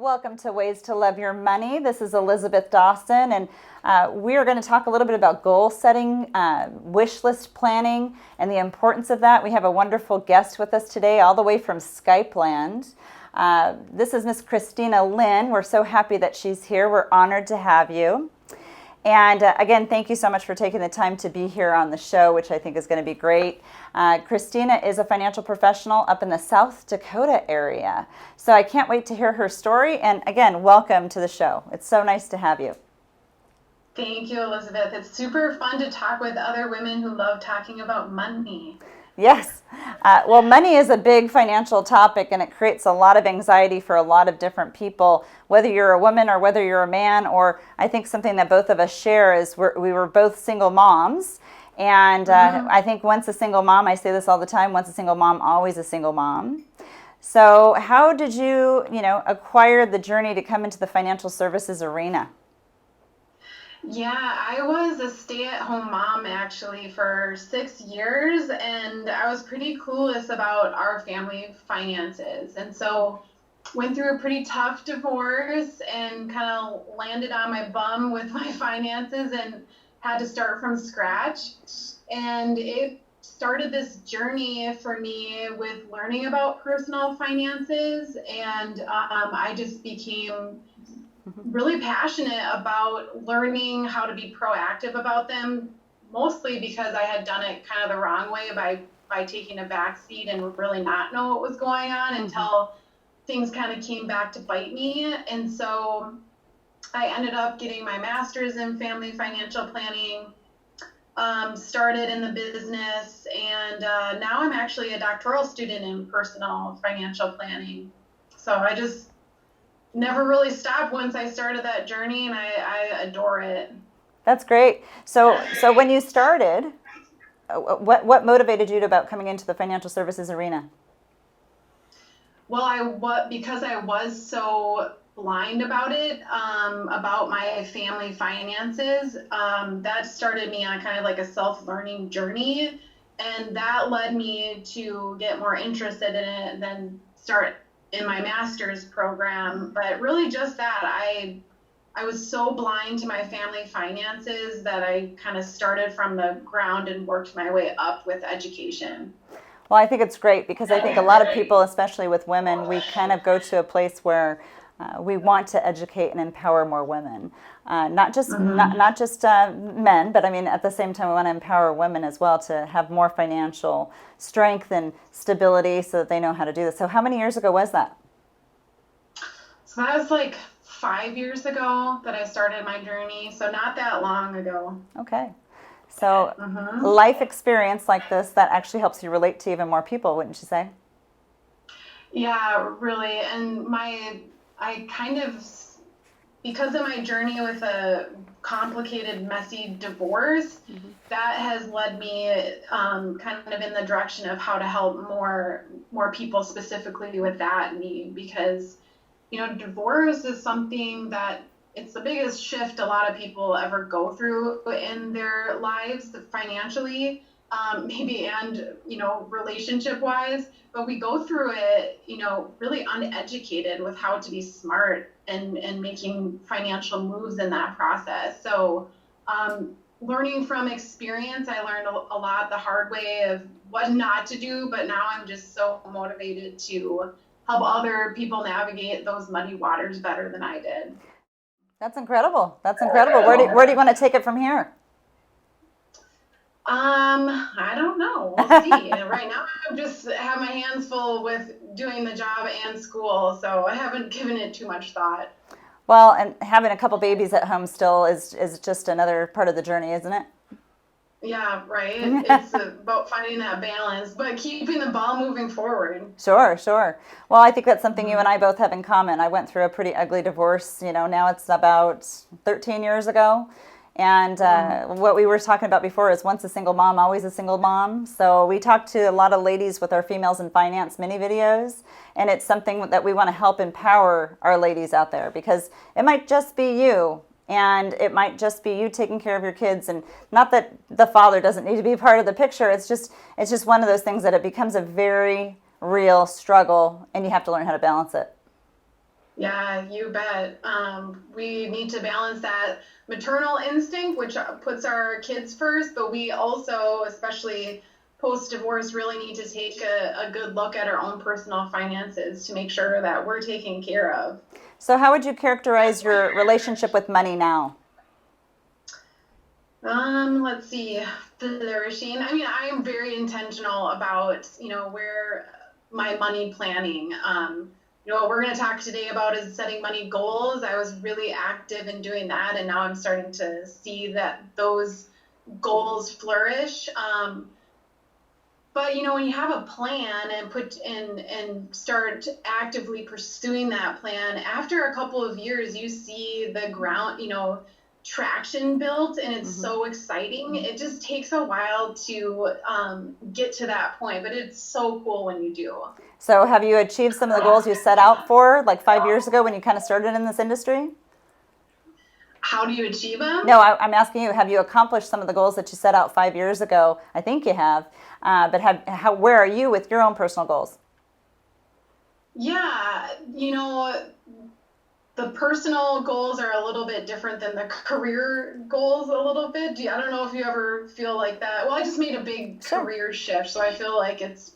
Welcome to Ways to Love Your Money. This is Elisabeth Dawson, and we are going to talk a little bit about goal setting, wish list planning, and the importance of that. We have a wonderful guest with us today, all the way from Skype land. This is Miss Christina Lynn. We're so happy that she's here. We're honored to have you. And again, thank you so much for taking the time to be here on the show, which I think is going to be great. Christina is a financial professional up in the South Dakota area. So I can't wait to hear her story. And again, welcome to the show. It's so nice to have you. Thank you, Elizabeth. It's super fun to talk with other women who love talking about money. Yes. Well, money is a big financial topic, and it creates a lot of anxiety for a lot of different people, whether you're a woman or whether you're a man, or I think something that both of us share is we were both single moms. And I think once a single mom, I say this all the time, once a single mom, always a single mom. So how did you, acquire the journey to come into the financial services arena? Yeah, I was a stay-at-home mom actually for 6 years, and I was pretty clueless about our family finances. And so went through a pretty tough divorce and kind of landed on my bum with my finances and had to start from scratch. And it started this journey for me with learning about personal finances, and I just became really passionate about learning how to be proactive about them, mostly because I had done it kind of the wrong way by taking a back seat and really not know what was going on until things kind of came back to bite me. And so I ended up getting my master's in family financial planning, started in the business, and now I'm actually a doctoral student in personal financial planning. So I just never really stopped once I started that journey, and I adore it. That's great. So when you started, what motivated you about coming into the financial services arena? Well, because I was so blind about it, about my family finances, that started me on kind of like a self-learning journey, and that led me to get more interested in it and then start in my master's program. But really just that, I was so blind to my family finances that I kind of started from the ground and worked my way up with education. Well, I think it's great because I think a lot of people, especially with women, we kind of go to a place where we want to educate and empower more women, not just men, but I mean at the same time we want to empower women as well to have more financial strength and stability so that they know how to do this. So how many years ago was that? So that was like 5 years ago that I started my journey, so not that long ago. Okay. So life experience like this, that actually helps you relate to even more people, wouldn't you say? Yeah, really. And I kind of, because of my journey with a complicated, messy divorce, that has led me kind of in the direction of how to help more people specifically with that need. Because, divorce is something that it's the biggest shift a lot of people ever go through in their lives financially, maybe, and, relationship wise, but we go through it, really uneducated with how to be smart and making financial moves in that process. So, learning from experience, I learned a lot the hard way of what not to do, but now I'm just so motivated to help other people navigate those muddy waters better than I did. That's incredible. That's incredible. Where do you want to take it from here? I don't know. We'll see. Right now, I just have my hands full with doing the job and school, so I haven't given it too much thought. Well, and having a couple babies at home still is just another part of the journey, isn't it? Yeah, right. It's about finding that balance, but keeping the ball moving forward. Sure. Well, I think that's something you and I both have in common. I went through a pretty ugly divorce, now it's about 13 years ago. And what we were talking about before is once a single mom, always a single mom. So we talk to a lot of ladies with our Females in Finance mini videos, and it's something that we want to help empower our ladies out there, because it might just be you, and it might just be you taking care of your kids, and not that the father doesn't need to be part of the picture. It's just one of those things that it becomes a very real struggle, and you have to learn how to balance it. Yeah, you bet. We need to balance that maternal instinct, which puts our kids first, but we also, especially post-divorce, really need to take a good look at our own personal finances to make sure that we're taken care of. So how would you characterize your relationship with money now? Let's see, flourishing. I mean, I am very intentional about, where my money planning. What we're going to talk today about is setting money goals. I was really active in doing that, and now I'm starting to see that those goals flourish. But when you have a plan and put in and start actively pursuing that plan, after a couple of years, you see the ground, traction built, and it's Mm-hmm. so exciting. It just takes a while to get to that point, but it's so cool when you do. So have you achieved some of the goals you set out for like 5 years ago when you kind of started in this industry? How do you achieve them? No, I'm asking you, have you accomplished some of the goals that you set out 5 years ago? I think you have. But where are you with your own personal goals? Yeah, the personal goals are a little bit different than the career goals a little bit. I don't know if you ever feel like that. Well, I just made a big Sure. career shift, so I feel like it's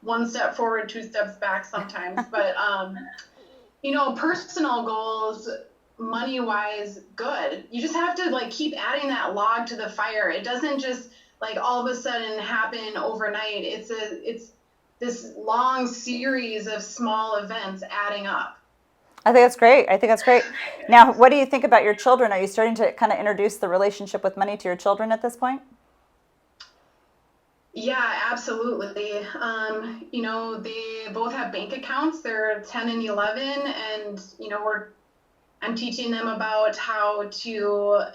one step forward, two steps back sometimes. But personal goals, money wise, good. You just have to like keep adding that log to the fire. It doesn't just like all of a sudden happen overnight. It's this long series of small events adding up. I think that's great. I think that's great. Now, what do you think about your children? Are you starting to kind of introduce the relationship with money to your children at this point? Yeah, absolutely. They both have bank accounts. They're 10 and 11, and I'm teaching them about how to,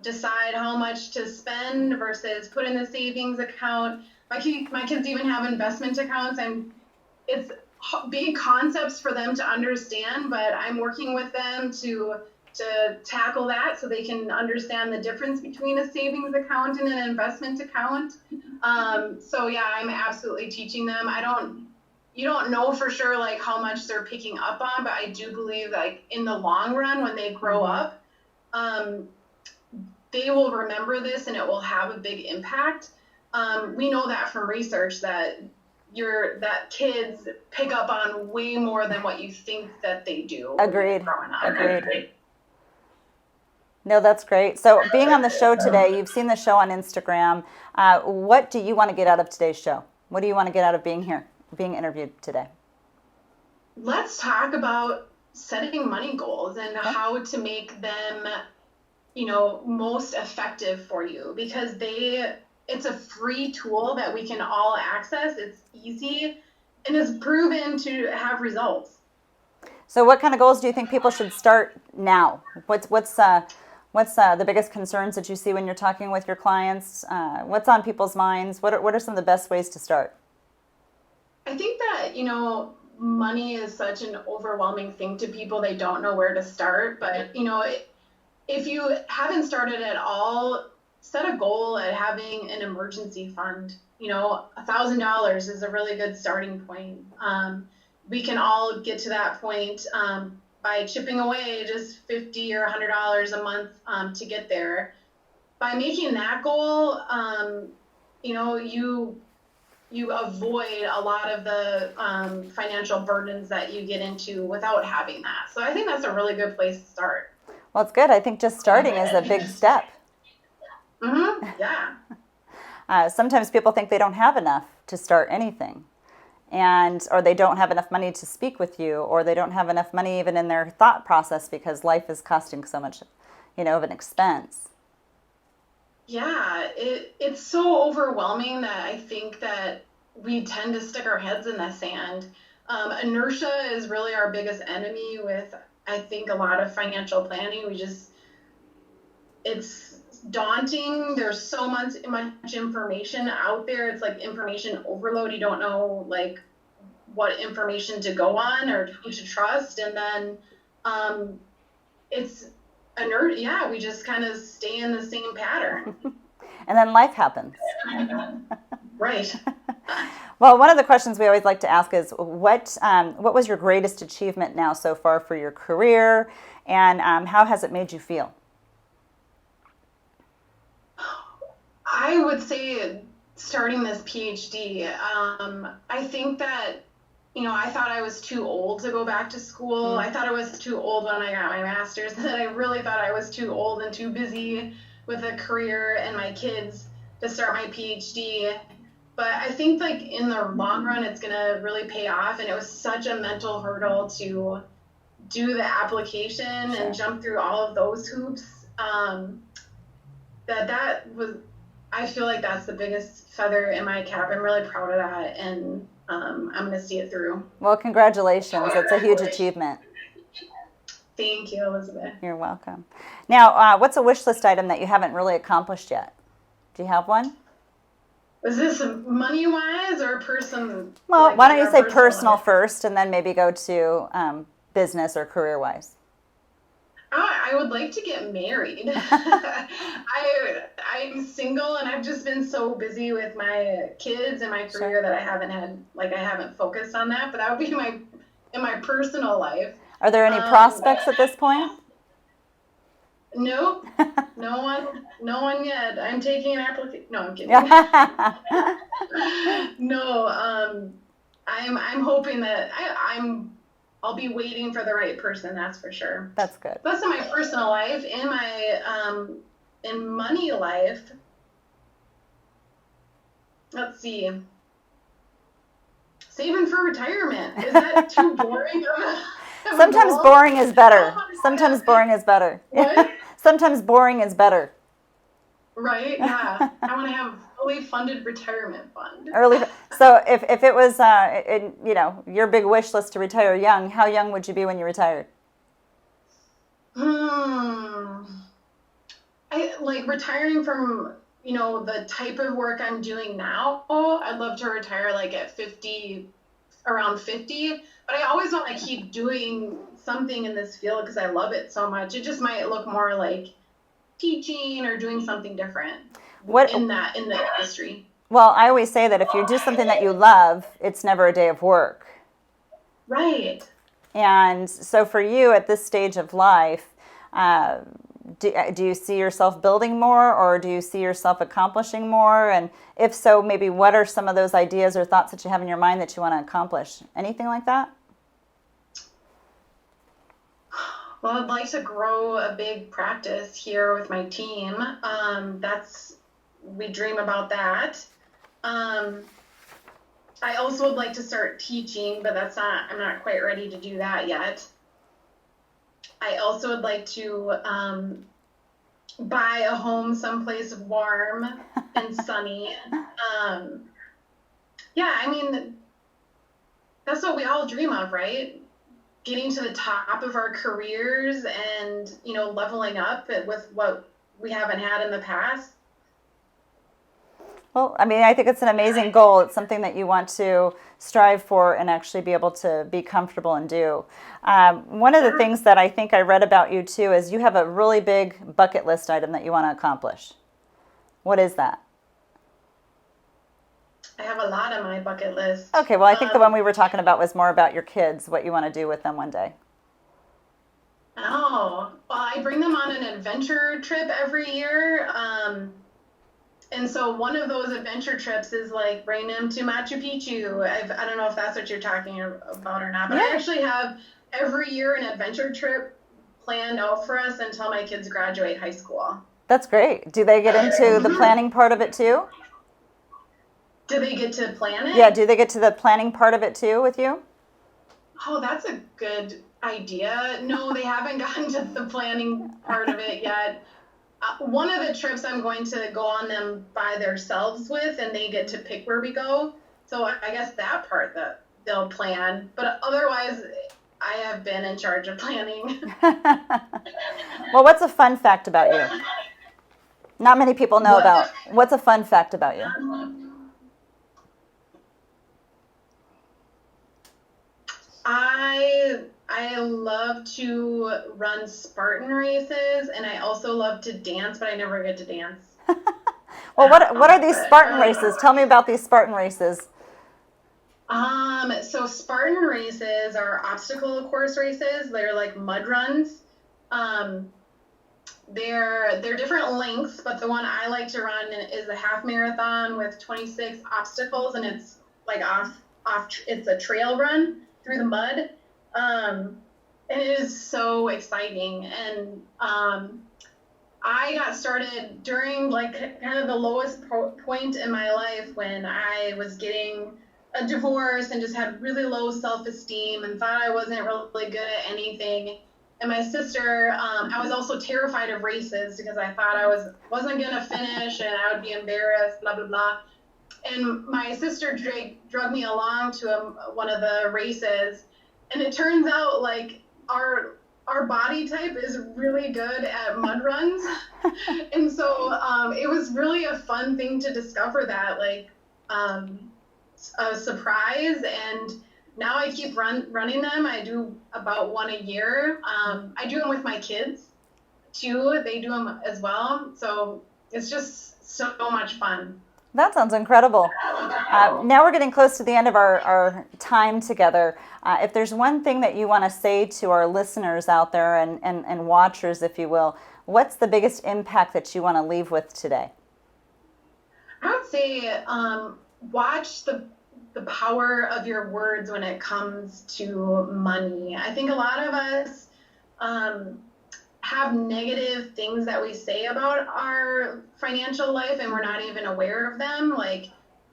decide how much to spend versus put in the savings account. My kids even have investment accounts, and it's big concepts for them to understand, but I'm working with them to tackle that so they can understand the difference between a savings account and an investment account. So yeah, I'm absolutely teaching them. You don't know for sure like how much they're picking up on, but I do believe like in the long run when they grow Mm-hmm. up, um, they will remember this and it will have a big impact. We know that from research that kids pick up on way more than what you think that they do when they're Agreed. growing up. Agreed. No, that's great. So, being on the show today, you've seen the show on Instagram. What do you want to get out of today's show? What do you want to get out of being here, being interviewed today? Let's talk about setting money goals and Okay. how to make them, most effective for you because it's a free tool that we can all access. It's easy and it's proven to have results. So, what kind of goals do you think people should start now? What's the biggest concerns that you see when you're talking with your clients? What's on people's minds? What are some of the best ways to start? I think that, money is such an overwhelming thing to people. They don't know where to start. But, if you haven't started at all, set a goal at having an emergency fund. $1,000 is a really good starting point. We can all get to that point by chipping away just $50 or $100 a month to get there. By making that goal, you avoid a lot of the financial burdens that you get into without having that. So I think that's a really good place to start. Well, it's good. I think just starting is a big step. Yeah. Sometimes people think they don't have enough to start anything, or they don't have enough money to speak with you, or they don't have enough money even in their thought process because life is costing so much, of an expense. Yeah, it's so overwhelming that I think that we tend to stick our heads in the sand. Inertia is really our biggest enemy with, I think, a lot of financial planning. It's daunting. There's so much information out there. It's like information overload. You don't know like what information to go on or who to trust. And then it's yeah, we just kind of stay in the same pattern. And then life happens. Right. Well, one of the questions we always like to ask is what was your greatest achievement now so far for your career, and how has it made you feel? I would say starting this PhD, I think that, I thought I was too old to go back to school. I thought I was too old when I got my master's, and I really thought I was too old and too busy with a career and my kids to start my PhD. But I think like in the long run, it's going to really pay off. And it was such a mental hurdle to do the application and jump through all of those hoops. That was, I feel like that's the biggest feather in my cap. I'm really proud of that, and I'm going to see it through. Well, congratulations. It's a huge achievement. Thank you, Elizabeth. You're welcome. Now, what's a wish list item that you haven't really accomplished yet? Do you have one? Is this money-wise or person? Well, like, why don't you say personal life? first, and then maybe go to business or career-wise? I would like to get married. I'm single, and I've just been so busy with my kids and my career that I haven't focused on that. But that would be in my personal life. Are there any prospects at this point? Nope. No one yet. I'm taking an application. No, I'm kidding. No, I'm hoping that I'll be waiting for the right person. That's for sure. That's good. That's in my personal life. In my in money life. Let's see. Saving for retirement. Is that too boring? Sometimes boring is better. Sometimes boring is better. What? Sometimes boring is better. Right? Yeah. I want to have a fully funded retirement fund. So if it was your big wish list to retire young, how young would you be when you retired? I like retiring from the type of work I'm doing now. I'd love to retire like at 50, around 50. But I always want to keep doing something in this field because I love it so much. It just might look more like teaching or doing something different in the industry. Well, I always say that if you do something that you love, it's never a day of work. Right. And so for you at this stage of life, do you see yourself building more, or do you see yourself accomplishing more? And if so, maybe what are some of those ideas or thoughts that you have in your mind that you want to accomplish? Anything like that? Well, I'd like to grow a big practice here with my team. We dream about that. I also would like to start teaching, but I'm not quite ready to do that yet. I also would like to buy a home someplace warm and sunny. That's what we all dream of, right? Getting to the top of our careers and, leveling up with what we haven't had in the past. Well, I think it's an amazing goal. It's something that you want to strive for and actually be able to be comfortable and do. One of the things that I think I read about you too is you have a really big bucket list item that you want to accomplish. What is that? I have a lot on my bucket list. Okay, well, I think the one we were talking about was more about your kids, what you want to do with them one day. Oh, well, I bring them on an adventure trip every year. And so one of those adventure trips is like bring them to Machu Picchu. I don't know if that's what you're talking about or not, but I actually have every year an adventure trip planned out for us until my kids graduate high school. That's great. Do they get into the planning part of it too? Do they get to plan it? Yeah, do they get to the planning part of it too with you? Oh, that's a good idea. No, they haven't gotten to the planning part of it yet. One of the trips I'm going to go on them by themselves with, and they get to pick where we go. So I guess that part that they'll plan. But otherwise, I have been in charge of planning. Well, what's a fun fact about you? Not many people know about. What's a fun fact about you? I love to run Spartan races, and I also love to dance, but I never get to dance. Well, what are these Spartan races? Tell me about these Spartan races. So Spartan races are obstacle course races. They're like mud runs. Um, they're different lengths, but the one I like to run is a half marathon with 26 obstacles, and it's like it's a trail run through the mud. And it is so exciting. And I got started during like kind of the lowest point in my life when I was getting a divorce and just had really low self-esteem and thought I wasn't really good at anything. And my sister, I was also terrified of races because I thought I wasn't gonna finish and I would be embarrassed, blah blah blah. And my sister drug me along to one of the races, and it turns out like our body type is really good at mud runs. And so it was really a fun thing to discover that, like a surprise. And now I keep running them. I do about one a year. I do them with my kids too. They do them as well. So it's just so much fun. That sounds incredible. Now we're getting close to the end of our time together. If there's one thing that you want to say to our listeners out there and watchers, if you will, what's the biggest impact that you want to leave with today? I would say watch the power of your words when it comes to money. I think a lot of us have negative things that we say about our financial life and we're not even aware of them, like,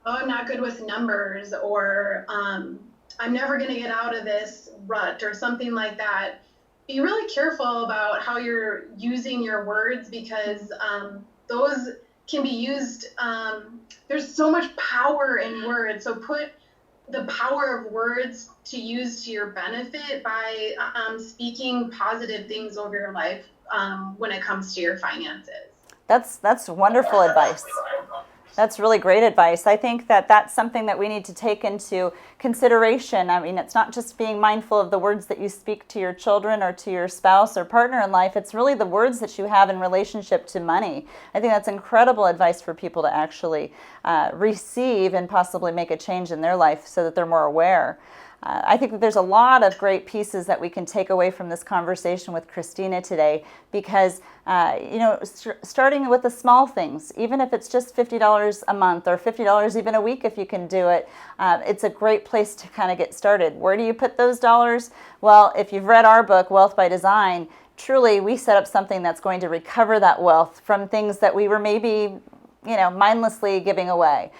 oh, I'm not good with numbers, or I'm never going to get out of this rut, or something like that. Be really careful about how you're using your words, because those can be used. There's so much power in words, so put the power of words to use to your benefit by speaking positive things over your life when it comes to your finances. That's wonderful advice. That's really great advice. I think that that's something that we need to take into consideration. I mean, it's not just being mindful of the words that you speak to your children or to your spouse or partner in life. It's really the words that you have in relationship to money. I think that's incredible advice for people to actually receive and possibly make a change in their life so that they're more aware. I think that there's a lot of great pieces that we can take away from this conversation with Christina today, because, starting with the small things, even if it's just $50 a month or $50 even a week, if you can do it, it's a great place to kind of get started. Where do you put those dollars? Well, if you've read our book, Wealth by Design, truly we set up something that's going to recover that wealth from things that we were maybe mindlessly giving away.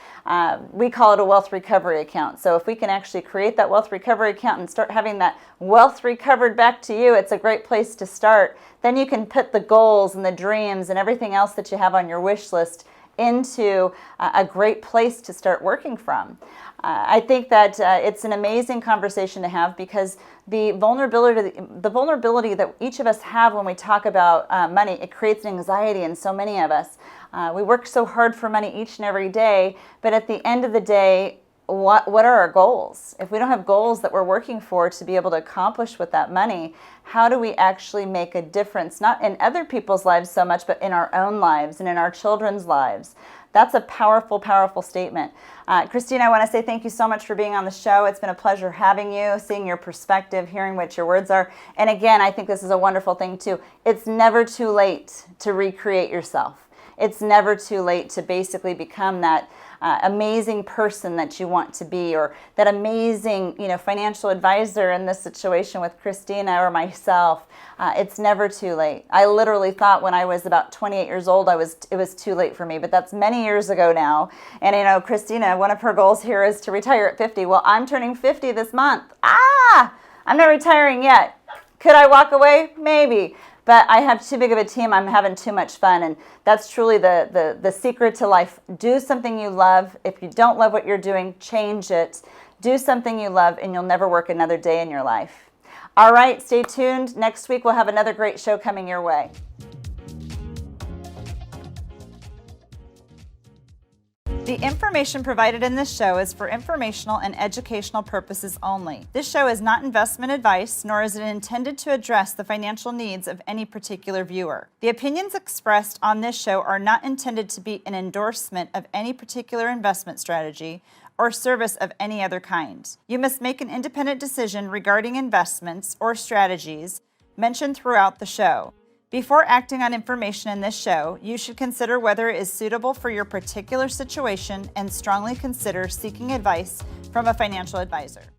We call it a wealth recovery account. So if we can actually create that wealth recovery account and start having that wealth recovered back to you, it's a great place to start. Then you can put the goals and the dreams and everything else that you have on your wish list into a great place to start working from. I think that it's an amazing conversation to have, because the vulnerability that each of us have when we talk about money, it creates anxiety in so many of us. We work so hard for money each and every day, but at the end of the day, what are our goals? If we don't have goals that we're working for to be able to accomplish with that money, how do we actually make a difference, not in other people's lives so much, but in our own lives and in our children's lives? That's a powerful, powerful statement. Christina, I want to say thank you so much for being on the show. It's been a pleasure having you, seeing your perspective, hearing what your words are. And again, I think this is a wonderful thing too. It's never too late to recreate yourself. It's never too late to basically become that amazing person that you want to be, or that amazing, financial advisor in this situation with Christina or myself. It's never too late. I literally thought when I was about 28 years old, it was too late for me, but that's many years ago now. And Christina, one of her goals here is to retire at 50. Well, I'm turning 50 this month. I'm not retiring yet. Could I walk away? Maybe. But I have too big of a team. I'm having too much fun. And that's truly the secret to life. Do something you love. If you don't love what you're doing, change it. Do something you love, and you'll never work another day in your life. All right, stay tuned. Next week, we'll have another great show coming your way. The information provided in this show is for informational and educational purposes only. This show is not investment advice, nor is it intended to address the financial needs of any particular viewer. The opinions expressed on this show are not intended to be an endorsement of any particular investment strategy or service of any other kind. You must make an independent decision regarding investments or strategies mentioned throughout the show. Before acting on information in this show, you should consider whether it is suitable for your particular situation and strongly consider seeking advice from a financial advisor.